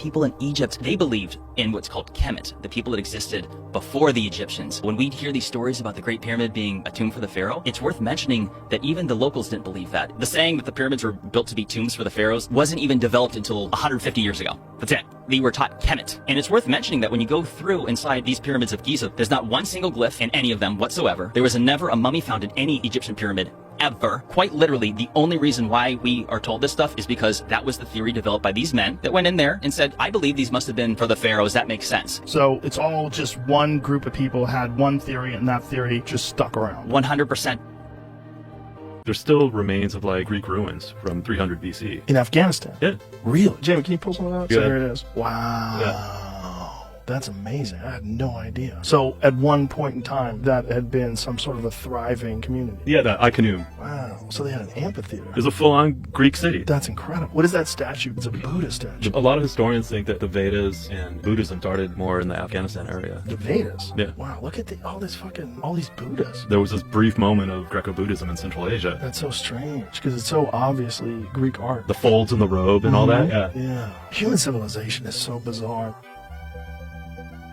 people in Egypt, they believed in what's called Kemet, the people that existed before the Egyptians. When we hear these stories about the Great Pyramid being a tomb for the pharaoh, it's worth mentioning that even the locals didn't believe that. The saying that the pyramids were built to be tombs for the pharaohs wasn't even developed until 150 years ago. That's it. They were taught Kemet. And it's worth mentioning that when you go through inside these pyramids of Giza, there's not one single glyph in any of them whatsoever. There was never a mummy found in any Egyptian pyramid ever. Quite literally, the only reason why we are told this stuff is because that was the theory developed by these men that went in there and said, I believe these must have been for the pharaohs. That makes sense. So it's all just one group of people had one theory, and that theory just stuck around. 100%. There's still remains of like Greek ruins from 300 BC. In Afghanistan? Yeah. Really? Jamie, can you pull some of that? Yeah. So here it is. Wow. Yeah. That's amazing. I had no idea. So at one point in time, that had been some sort of a thriving community. Yeah, the Iconium. Wow. So they had an amphitheater. There's a full-on Greek city. That's incredible. What is that statue? It's a Buddha statue. A lot of historians think that the Vedas and Buddhism started more in the Afghanistan area. The Vedas? Yeah. Wow, look at all these Buddhas. There was this brief moment of Greco-Buddhism in Central Asia. That's so strange, because it's so obviously Greek art. The folds in the robe and all that, yeah. Yeah. Human civilization is so bizarre.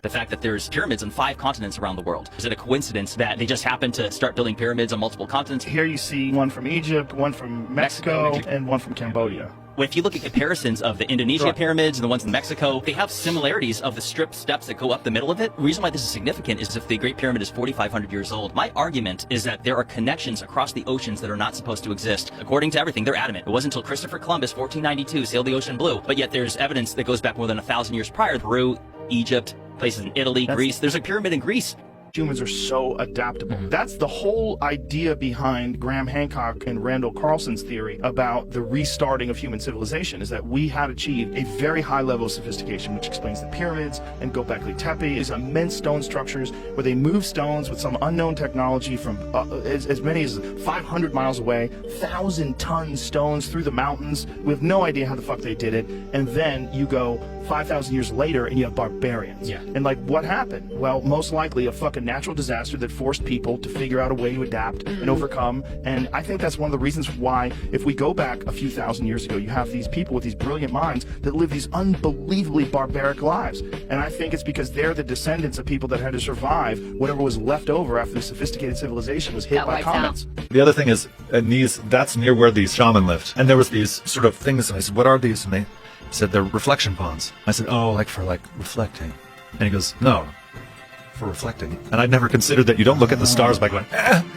The fact that there's pyramids on 5 continents around the world. Is it a coincidence that they just happened to start building pyramids on multiple continents? Here you see one from Egypt, one from Mexico, and one from Cambodia. If you look at comparisons of the Indonesia pyramids and the ones in Mexico, they have similarities of the stripped steps that go up the middle of it. The reason why this is significant is if the Great Pyramid is 4,500 years old, my argument is that there are connections across the oceans that are not supposed to exist. According to everything, they're adamant. It wasn't until Christopher Columbus, 1492, sailed the ocean blue, but yet there's evidence that goes back more than 1,000 years prior. Peru, Egypt, places in Italy, Greece. There's a pyramid in Greece. Humans are so adaptable. That's the whole idea behind Graham Hancock and Randall Carlson's theory about the restarting of human civilization, is that we had achieved a very high level of sophistication, which explains the pyramids and Göbekli Tepe, these immense stone structures where they move stones with some unknown technology from as many as 500 miles away, 1,000-ton stones through the mountains. We have no idea how the fuck they did it. And then you go 5,000 years later and you have barbarians. Yeah. And like, what happened? Well, most likely a fucking natural disaster that forced people to figure out a way to adapt and overcome. And I think that's one of the reasons why, if we go back a few thousand years ago, you have these people with these brilliant minds that live these unbelievably barbaric lives. And I think it's because they're the descendants of people that had to survive whatever was left over after the sophisticated civilization was hit by comets. The other thing is, that's near where these shaman lived. And there was these sort of things, and I said, what are these? And they said, they're reflection ponds. I said, oh, like for reflecting. And he goes, no, for reflecting. And I'd never considered that you don't look at the stars by going,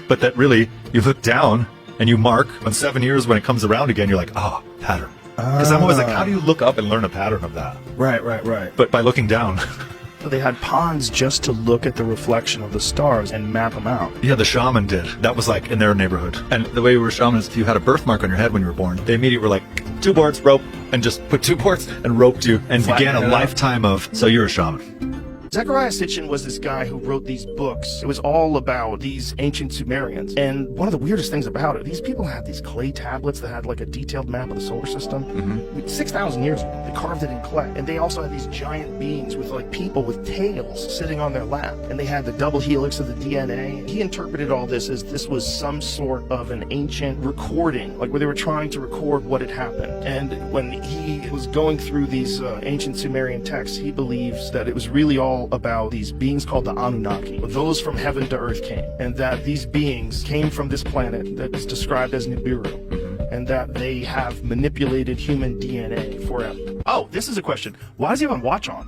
but that really, you look down and you mark, in 7 years when it comes around again, you're like, oh, pattern. Because I'm always like, how do you look up and learn a pattern of that? Right. But by looking down. So they had ponds just to look at the reflection of the stars and map them out. Yeah, the shaman did. That was like in their neighborhood. And the way we were shamans, if you had a birthmark on your head when you were born, they immediately were like, 2 boards, rope, and just put 2 boards and roped you and began a lifetime of, so you're a shaman. Zecharia Sitchin was this guy who wrote these books. It was all about these ancient Sumerians. And one of the weirdest things about it, these people had these clay tablets that had like a detailed map of the solar system. 6,000 years ago, they carved it in clay. And they also had these giant beings with like people with tails sitting on their lap. And they had the double helix of the DNA. He interpreted all this as this was some sort of an ancient recording, like where they were trying to record what had happened. And when he was going through these ancient Sumerian texts, he believes that it was really all about these beings called the Anunnaki. Those from heaven to earth came, and that these beings came from this planet that is described as Nibiru, and that they have manipulated human DNA forever. Oh, this is a question. Why does he have a watch on?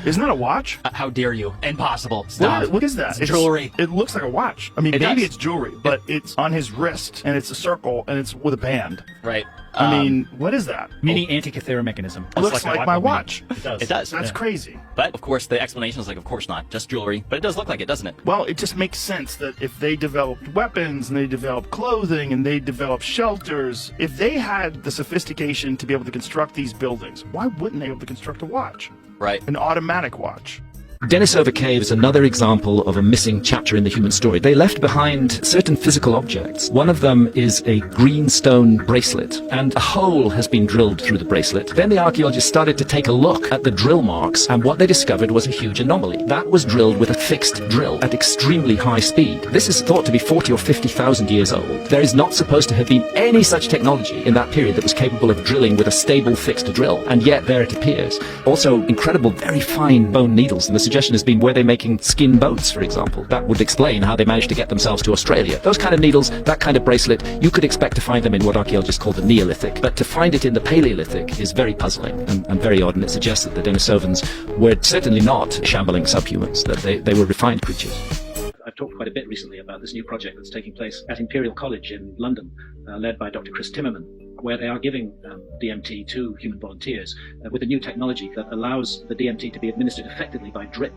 Isn't that a watch? How dare you? Impossible. Stop. What is that? It's jewelry. It looks like a watch. I mean, It maybe does. it's jewelry, but it's on his wrist, and it's a circle, and it's with a band. Right. I mean, what is that? Mini Antikythera mechanism. It looks like my watch. It does. It does. That's crazy. But, of course, the explanation is like, of course not. Just jewelry. But it does look like it, doesn't it? Well, it just makes sense that if they developed weapons and they developed clothing and they developed shelters, if they had the sophistication to be able to construct these buildings, why wouldn't they be able to construct a watch? Right. An automatic watch. Denisova Cave is another example of a missing chapter in the human story. They left behind certain physical objects. One of them is a green stone bracelet, and a hole has been drilled through the bracelet. Then the archaeologists started to take a look at the drill marks, and what they discovered was a huge anomaly. That was drilled with a fixed drill at extremely high speed. This is thought to be 40 or 50,000 years old. There is not supposed to have been any such technology in that period that was capable of drilling with a stable fixed drill, and yet there it appears. Also, incredible, very fine bone needles, and the suggestion has been, were they making skin boats, for example? That would explain how they managed to get themselves to Australia. Those kind of needles, that kind of bracelet, you could expect to find them in what archaeologists call the Neolithic, but to find it in the Paleolithic is very puzzling and very odd, and it suggests that the Denisovans were certainly not shambling subhumans, that they were refined creatures. I've talked quite a bit recently about this new project that's taking place at Imperial College in London, led by Dr. Chris Timmerman, where they are giving DMT to human volunteers with a new technology that allows the DMT to be administered effectively by drip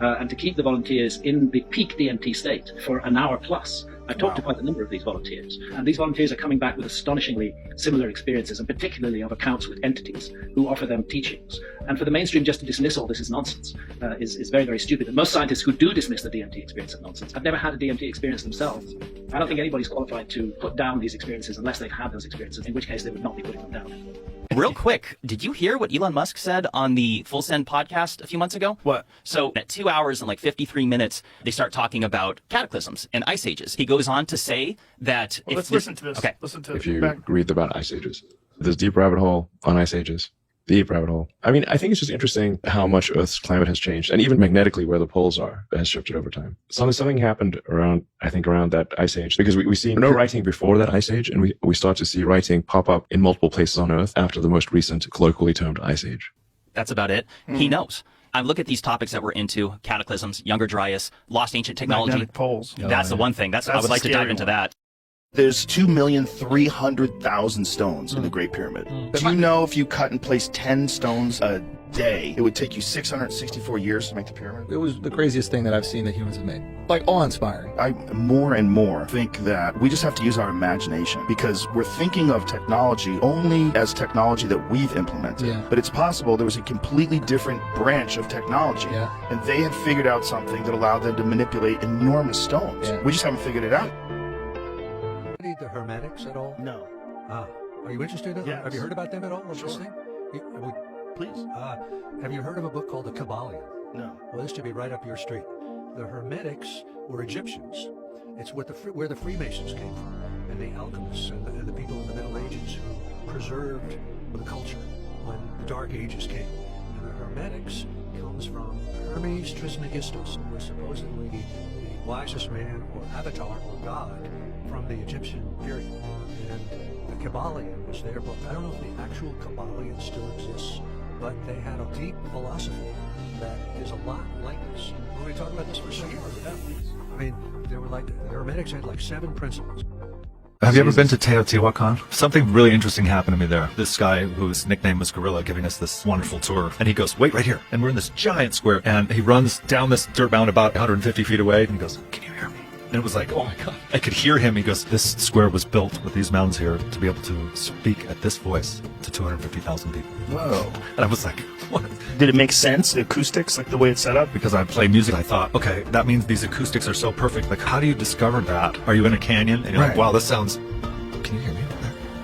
and to keep the volunteers in the peak DMT state for an hour plus. I've talked to quite a number of these volunteers, and these volunteers are coming back with astonishingly similar experiences, and particularly of accounts with entities who offer them teachings. And for the mainstream just to dismiss all this as nonsense is very, very stupid. And most scientists who do dismiss the DMT experience as nonsense have never had a DMT experience themselves. I don't think anybody's qualified to put down these experiences unless they've had those experiences, in which case they would not be putting them down. Real quick, did you hear what Elon Musk said on the Full Send podcast a few months ago? What? So at 2 hours and like 53 minutes, they start talking about cataclysms and ice ages. He goes on to say that... Well, let's listen to this. Okay. Listen to If you read about ice ages, there's deep rabbit hole on ice ages. Deep rabbit hole. I mean, I think it's just interesting how much Earth's climate has changed, and even magnetically where the poles are has shifted over time. Something happened around that ice age, because we see no writing before that ice age, and we start to see writing pop up in multiple places on Earth after the most recent colloquially termed ice age. That's about it. He knows. I look at these topics that we're into: cataclysms, Younger Dryas, lost ancient technology. magnetic poles. That's the one thing. I would like to dive into that. There's 2,300,000 stones in the Great Pyramid. Do you know if you cut and place 10 stones a day, it would take you 664 years to make the pyramid? It was the craziest thing that I've seen that humans have made. Like, awe-inspiring. I more and more think that we just have to use our imagination, because we're thinking of technology only as technology that we've implemented. Yeah. But it's possible there was a completely different branch of technology, and they had figured out something that allowed them to manipulate enormous stones. Yeah. We just haven't figured it out. Studied the Hermetics at all? No. Are you interested in them? Yes. Have you heard about them at all? Sure. This thing? Please. Have you heard of a book called The Kabbalion? No. Well, this should be right up your street. The Hermetics were Egyptians. It's where the Freemasons came from, and the alchemists and the people in the Middle Ages who preserved the culture when the Dark Ages came. And the Hermetics comes from Hermes Trismegistus, who was supposedly the wisest man or avatar or god from the Egyptian period. And the Kabbalion was their book. I don't know if the actual Kabbalion still exists, but they had a deep philosophy that is a lot like this. Will we talk about this for a second? Yeah. I mean, they were like, the Hermetics had like 7 principles. Have you ever been to Teotihuacan? Something really interesting happened to me there. This guy whose nickname was Gorilla giving us this wonderful tour. And he goes, wait right here. And we're in this giant square. And he runs down this dirt mound about 150 feet away. And he goes, can you hear me? And it was like, oh my God. I could hear him. He goes, this square was built with these mounds here to be able to speak at this voice to 250,000 people. Whoa. And I was like, what? Did it make sense, the acoustics, like the way it's set up? Because I play music, I thought, okay, that means these acoustics are so perfect. Like, how do you discover that? Are you in a canyon? And you're like, wow, this sounds... Can you hear me?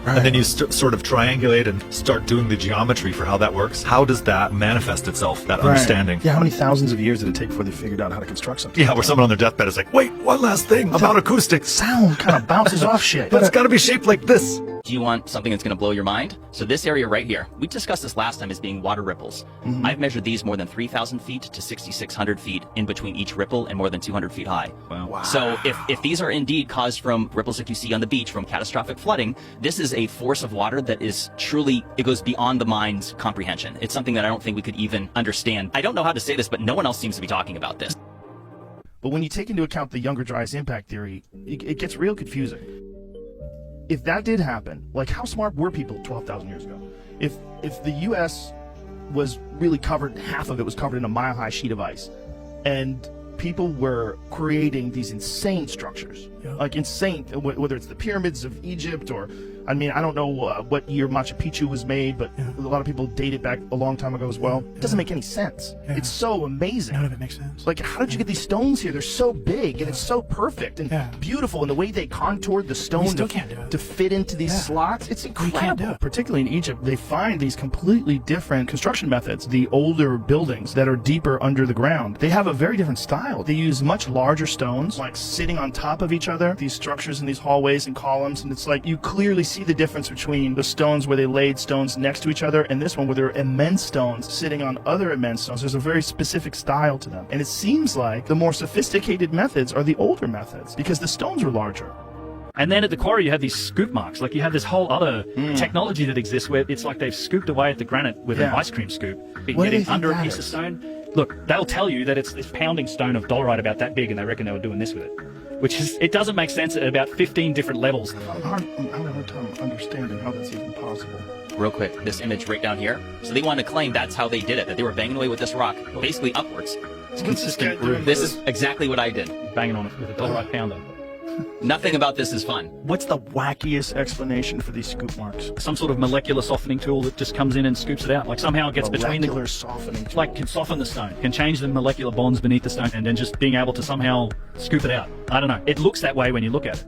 Right. And then you sort of triangulate and start doing the geometry for how that works. How does that manifest itself, that understanding? Yeah, how many thousands of years did it take before they figured out how to construct something? Yeah, where someone on their deathbed is like, wait, one last thing about acoustics. Sound kind of bounces off shit. But it's got to be shaped like this. Do you want something that's going to blow your mind? So this area right here, we discussed this last time as being water ripples. I've measured these more than 3,000 feet to 6,600 feet in between each ripple and more than 200 feet high. Wow. So if these are indeed caused from ripples like you see on the beach from catastrophic flooding, this is a force of water that is truly, it goes beyond the mind's comprehension. It's something that I don't think we could even understand. I don't know how to say this, but no one else seems to be talking about this. But when you take into account the Younger Dryas impact theory, it gets real confusing. If that did happen, like, how smart were people 12,000 years ago? If the U.S. was really covered, half of it was covered in a mile-high sheet of ice, and people were creating these insane structures, like insane, whether it's the pyramids of Egypt or I mean, I don't know what year Machu Picchu was made, but a lot of people date it back a long time ago as well. It doesn't make any sense. It's so amazing. None of it makes sense. Like, how did you get these stones here? They're so big and it's so perfect and beautiful, and the way they contoured the stone to fit into these slots, it's incredible. Particularly in Egypt, they find these completely different construction methods. The older buildings that are deeper under the ground, they have a very different style. They use much larger stones, like sitting on top of each other, these structures in these hallways and columns, and it's like you clearly see the difference between the stones where they laid stones next to each other and this one where there are immense stones sitting on other immense stones. There's a very specific style to them. And it seems like the more sophisticated methods are the older methods because the stones are larger. And then at the quarry, you have these scoop marks. Like, you have this whole other technology that exists where it's like they've scooped away at the granite with an ice cream scoop, getting under a piece of stone. Look, they'll tell you that it's this pounding stone of dolerite about that big, and they reckon they were doing this with it. Which is, it doesn't make sense at about 15 different levels. I'm having a hard time understanding how that's even possible. Real quick, this image right down here. So they want to claim that's how they did it, that they were banging away with this rock, basically upwards. It's consistent. This is exactly what I did. Banging on it with a dolerite pounder. Nothing about this is fun. What's the wackiest explanation for these scoop marks? Some sort of molecular softening tool that just comes in and scoops it out. Like, somehow it gets between the... Molecular softening tool. Like, can soften the stone, can change the molecular bonds beneath the stone, and then just being able to somehow scoop it out. I don't know. It looks that way when you look at it.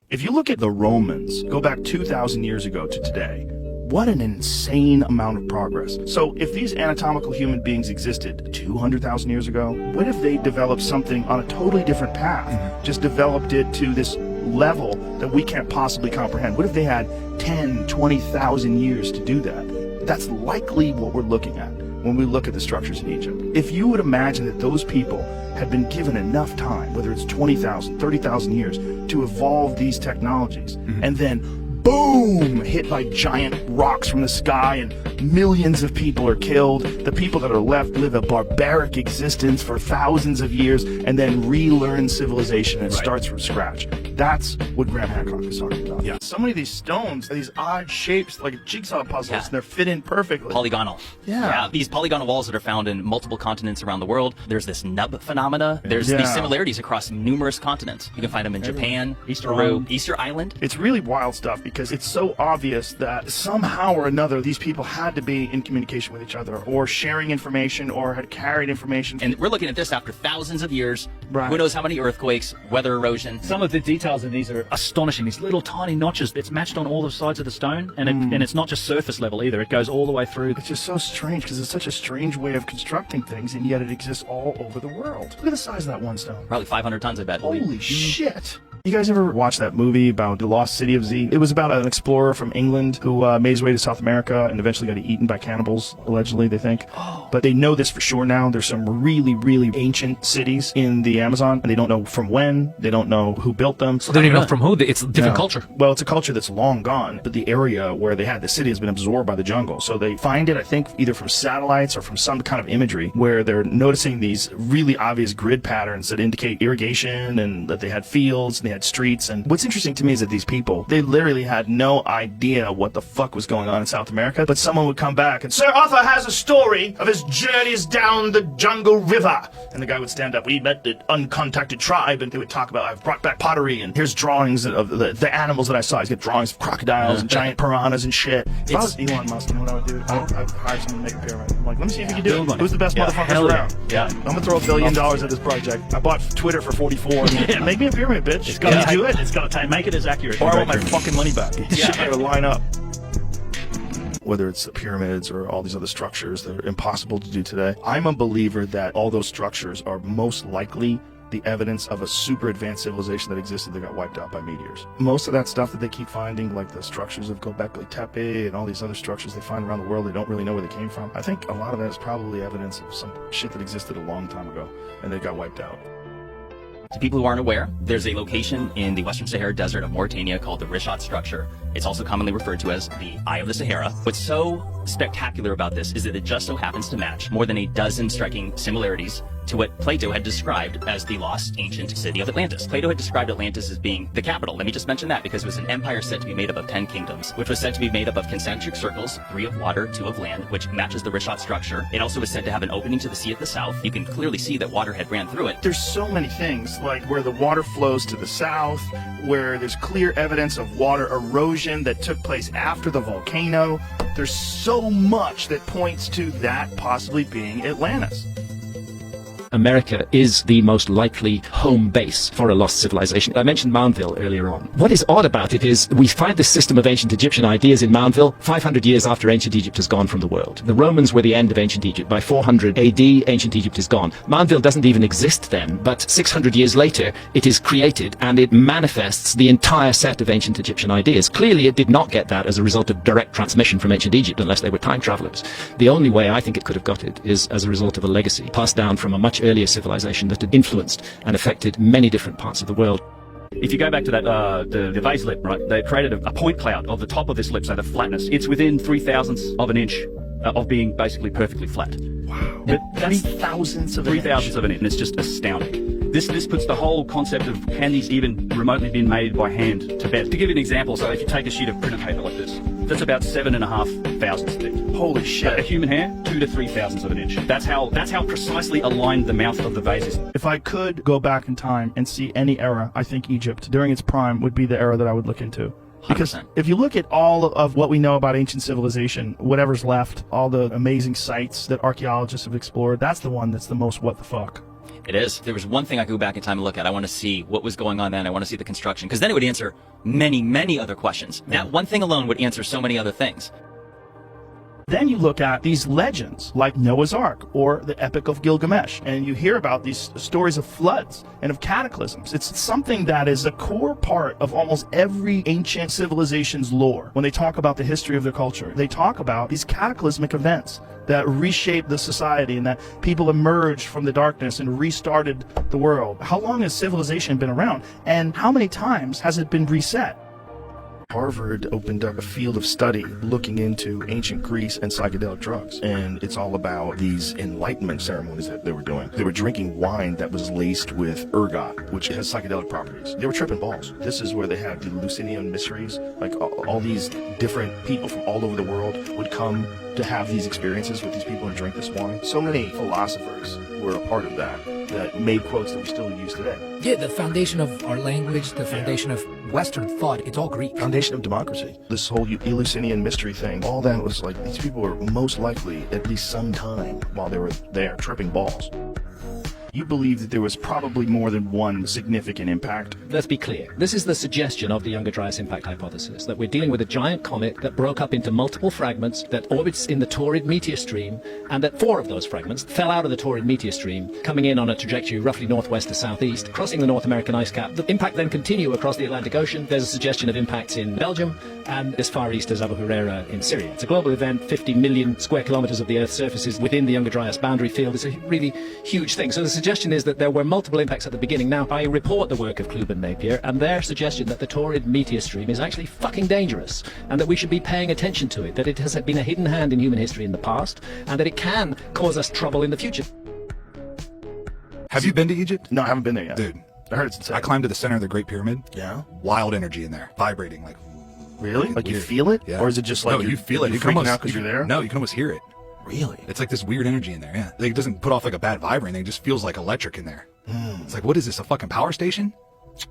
If you look at the Romans, go back 2,000 years ago to today, what an insane amount of progress. So if these anatomical human beings existed 200,000 years ago, what if they developed something on a totally different path? Just developed it to this level that we can't possibly comprehend. What if they had 10, 20,000 years to do that? That's likely what we're looking at when we look at the structures in Egypt. If you would imagine that those people had been given enough time, whether it's 20,000, 30,000 years, to evolve these technologies, and then boom, hit by giant rocks from the sky, and millions of people are killed. The people that are left live a barbaric existence for thousands of years and then relearn civilization and starts from scratch. That's what Graham Hancock is talking about. Yeah. So many of these stones are these odd shapes, like jigsaw puzzles, and they're fit in perfectly. Polygonal. Yeah. These polygonal walls that are found in multiple continents around the world. There's this nub phenomena. There's these similarities across numerous continents. You can find them in Japan, Peru, Easter Island. It's really wild stuff because it's so obvious that somehow or another these people had to be in communication with each other or sharing information or had carried information. And we're looking at this after thousands of years. Right. Who knows how many earthquakes, weather erosion. Some of the details in these are astonishing. These little tiny notches. It's matched on all the sides of the stone, and it's not just surface level either. It goes all the way through. It's just so strange because it's such a strange way of constructing things, and yet it exists all over the world. Look at the size of that one stone. Probably 500 tons, I bet. Holy shit. You guys ever watch that movie about the lost city of Z? It was about an explorer from England who made his way to South America and eventually got eaten by cannibals, allegedly, they think. But they know this for sure now. There's some really, really ancient cities in the Amazon, and they don't know from when. They don't know who built them. They don't even know from who. It's a different culture. Well, it's a culture that's long gone, but the area where they had the city has been absorbed by the jungle. So they find it, I think, either from satellites or from some kind of imagery where they're noticing these really obvious grid patterns that indicate irrigation and that they had fields and they had streets. And what's interesting to me is that these people, they literally had no idea what the fuck was going on in South America, but someone would come back and, Sir Arthur has a story of his journeys down the jungle river. And the guy would stand up, we met the uncontacted tribe, and they would talk about, I've brought back pottery, and here's drawings of the animals that I saw. He's got drawings of crocodiles and giant piranhas and shit. If I was Elon Musk, you know what I would do? I'd hire someone to make a pyramid. I'm like, let me see if you can do it. Who's the best motherfucker around? I'm gonna throw $1 billion at this project. I bought Twitter for 44. Make me a pyramid, bitch. It's gotta do it. It's got to make it as accurate. Or I want my fucking money back. This shit better line up. Whether it's the pyramids or all these other structures that are impossible to do today, I'm a believer that all those structures are most likely the evidence of a super advanced civilization that existed that got wiped out by meteors. Most of that stuff that they keep finding, like the structures of Göbekli Tepe and all these other structures they find around the world, they don't really know where they came from. I think a lot of that is probably evidence of some shit that existed a long time ago and they got wiped out. To people who aren't aware, there's a location in the Western Sahara Desert of Mauritania called the Rishat structure. It's also commonly referred to as the Eye of the Sahara. What's so spectacular about this is that it just so happens to match more than a dozen striking similarities to what Plato had described as the lost ancient city of Atlantis. Plato had described Atlantis as being the capital. Let me just mention that because it was an empire said to be made up of 10 kingdoms, which was said to be made up of concentric circles, 3 of water, 2 of land, which matches the Richat structure. It also was said to have an opening to the sea at the south. You can clearly see that water had ran through it. There's so many things, like where the water flows to the south, where there's clear evidence of water erosion that took place after the volcano. There's so much that points to that possibly being Atlantis. America is the most likely home base for a lost civilization. I mentioned Moundville earlier on. What is odd about it is we find this system of ancient Egyptian ideas in Moundville 500 years after ancient Egypt has gone from the world. The Romans were the end of ancient Egypt. By 400 AD, ancient Egypt is gone. Moundville doesn't even exist then, but 600 years later, it is created and it manifests the entire set of ancient Egyptian ideas. Clearly, it did not get that as a result of direct transmission from ancient Egypt unless they were time travelers. The only way I think it could have got it is as a result of a legacy passed down from a much earlier civilization that had influenced and affected many different parts of the world. If you go back to that, the vase lip, right, they created a point cloud of the top of this lip, so the flatness. It's within 3/1000ths of an inch of being basically perfectly flat. Wow. But that's 3/1000ths of an inch. 3/1000ths of an inch, and it's just astounding. This puts the whole concept of can these even remotely been made by hand to bed. To give you an example, so if you take a sheet of printer paper like this, that's about 7.5 thousandths thick. Holy shit. A human hair, 2 to 3/1000ths of an inch. That's how precisely aligned the mouth of the vase is. If I could go back in time and see any era, I think Egypt during its prime would be the era that I would look into. Because 100%. if you look at all of what we know about ancient civilization, whatever's left, all the amazing sites that archaeologists have explored, that's the one that's the most what the fuck. It is. If there was one thing I could go back in time and look at, I want to see what was going on then. I want to see the construction, because then it would answer many, many other questions. That one thing alone would answer so many other things. Then you look at these legends like Noah's Ark or the Epic of Gilgamesh, and you hear about these stories of floods and of cataclysms. It's something that is a core part of almost every ancient civilization's lore. When they talk about the history of their culture, they talk about these cataclysmic events that reshaped the society and that people emerged from the darkness and restarted the world. How long has civilization been around, and how many times has it been reset? Harvard opened up a field of study looking into ancient Greece and psychedelic drugs. And it's all about these enlightenment ceremonies that they were doing. They were drinking wine that was laced with ergot, which has psychedelic properties. They were tripping balls. This is where they had the Eleusinian mysteries. Like all these different people from all over the world would come to have these experiences with these people and drink this wine. So many philosophers were a part of that made quotes that we still use today. Yeah, the foundation of our language, the foundation of Western thought, it's all Greek. Foundation of democracy. This whole Eleusinian mystery thing, all that was like, these people were most likely at least some time while they were there tripping balls. You believe that there was probably more than one significant impact. Let's be clear. This is the suggestion of the Younger Dryas impact hypothesis, that we're dealing with a giant comet that broke up into multiple fragments, that orbits in the Taurid meteor stream, and that 4 of those fragments fell out of the Taurid meteor stream, coming in on a trajectory roughly northwest to southeast, crossing the North American ice cap. The impact then continue across the Atlantic Ocean. There's a suggestion of impacts in Belgium and as far east as Abu Huraira in Syria. It's a global event. 50 million square kilometers of the Earth's surface is within the Younger Dryas boundary field. It's a really huge thing. So the suggestion is that there were multiple impacts at the beginning. Now, I report the work of Klub and Napier and their suggestion that the Taurid meteor stream is actually fucking dangerous and that we should be paying attention to it, that it has been a hidden hand in human history in the past and that it can cause us trouble in the future. Have you been to Egypt? No, I haven't been there yet. Dude, I heard it's insane. I climbed to the center of the Great Pyramid. Yeah? Wild energy in there, vibrating like. Really? Like weird. You feel it? Yeah. Or is it just like no, you feel it? You're freaking out because you're there? No, you can almost hear it. Really? It's like this weird energy in there. Yeah, like, it doesn't put off like a bad vibe or anything. It just feels like electric in there. It's like, what is this? A fucking power station?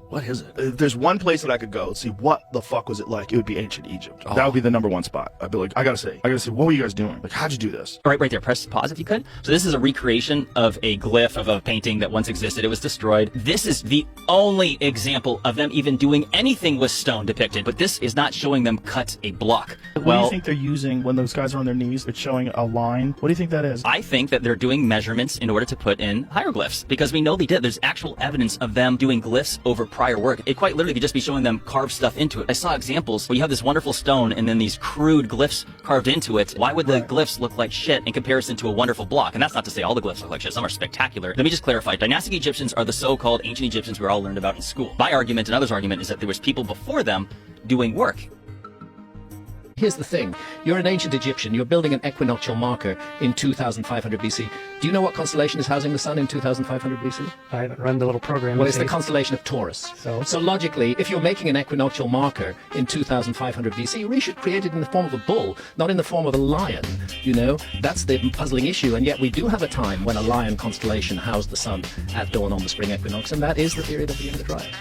What is it? If there's one place that I could go and see what the fuck was it like, it would be ancient Egypt. That would be the #1 spot. I'd be like, I gotta see, what were you guys doing? Like, how'd you do this? All right, right there. Press pause if you could. So this is a recreation of a glyph of a painting that once existed. It was destroyed. This is the only example of them even doing anything with stone depicted, but this is not showing them cut a block. What do you think they're using when those guys are on their knees? It's showing a line. What do you think that is? I think that they're doing measurements in order to put in hieroglyphs, because we know they did. There's actual evidence of them doing glyphs over prior work. It quite literally could just be showing them carved stuff into it. I saw examples where you have this wonderful stone and then these crude glyphs carved into it. Why would the glyphs look like shit in comparison to a wonderful block? And that's not to say all the glyphs look like shit. Some are spectacular. Let me just clarify. Dynastic Egyptians are the so-called ancient Egyptians we all learned about in school. My argument and others' argument is that there was people before them doing work. Here's the thing. You're an ancient Egyptian. You're building an equinoctial marker in 2500 BC. Do you know what constellation is housing the sun in 2500 BC? I haven't run the little program. Well, it's the constellation of Taurus. So logically, if you're making an equinoctial marker in 2500 BC, you really should create it in the form of a bull, not in the form of a lion. You know, that's the puzzling issue. And yet we do have a time when a lion constellation housed the sun at dawn on the spring equinox, and that is the period of the end of dryas.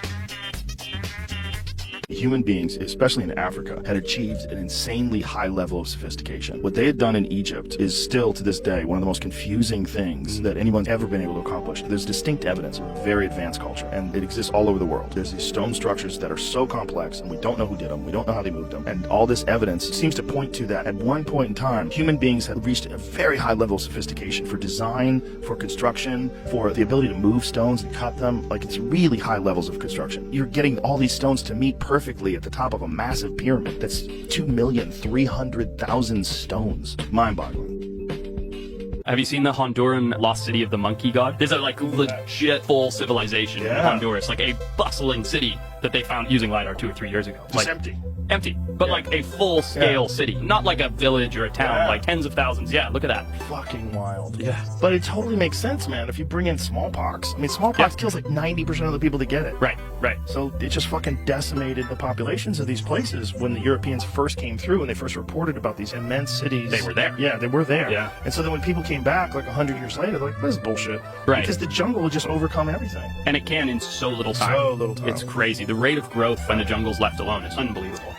Human beings, especially in Africa, had achieved an insanely high level of sophistication. What they had done in Egypt is still, to this day, one of the most confusing things that anyone's ever been able to accomplish. There's distinct evidence of a very advanced culture, and it exists all over the world. There's these stone structures that are so complex, and we don't know who did them, we don't know how they moved them, and all this evidence seems to point to that at one point in time, human beings had reached a very high level of sophistication for design, for construction, for the ability to move stones and cut them. Like, it's really high levels of construction. You're getting all these stones to meet perfectly at the top of a massive pyramid that's 2,300,000 stones. Mind-boggling. Have you seen the Honduran lost city of the monkey god? There's a legit full civilization in Honduras, like a bustling city that they found using LiDAR 2 or 3 years ago. Just empty. Empty, but like a full-scale city, not like a village or a town, like tens of thousands. Yeah, look at that. Fucking wild. Yeah. But it totally makes sense, man, if you bring in smallpox. I mean, smallpox kills like 90% of the people that get it. Right, right. So it just fucking decimated the populations of these places when the Europeans first came through and they first reported about these immense cities. They were there. Yeah, they were there. Yeah. And so then when people came back like 100 years later, they're like, this is bullshit. Right. Because the jungle would just overcome everything. And it can in so little time. So little time. It's crazy. The rate of growth when the jungle's left alone is unbelievable.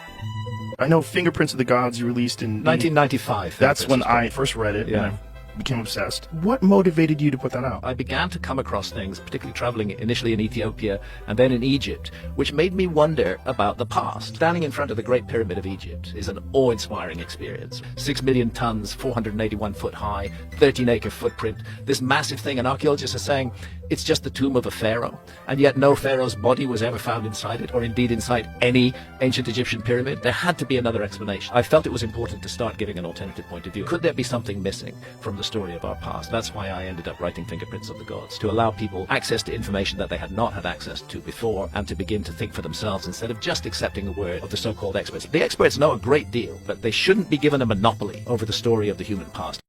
I know Fingerprints of the Gods you released in 1995. That's when I first read it. Yeah. And I became obsessed. What motivated you to put that out? I began to come across things, particularly traveling initially in Ethiopia and then in Egypt, which made me wonder about the past. Standing in front of the Great Pyramid of Egypt is an awe-inspiring experience. 6 million tons, 481 foot high, 13-acre footprint, this massive thing, and archaeologists are saying it's just the tomb of a pharaoh, and yet no pharaoh's body was ever found inside it, or indeed inside any ancient Egyptian pyramid. There had to be another explanation. I felt it was important to start giving an alternative point of view. Could there be something missing from the story of our past? That's why I ended up writing Fingerprints of the Gods, to allow people access to information that they had not had access to before, and to begin to think for themselves instead of just accepting the word of the so-called experts. The experts know a great deal, but they shouldn't be given a monopoly over the story of the human past.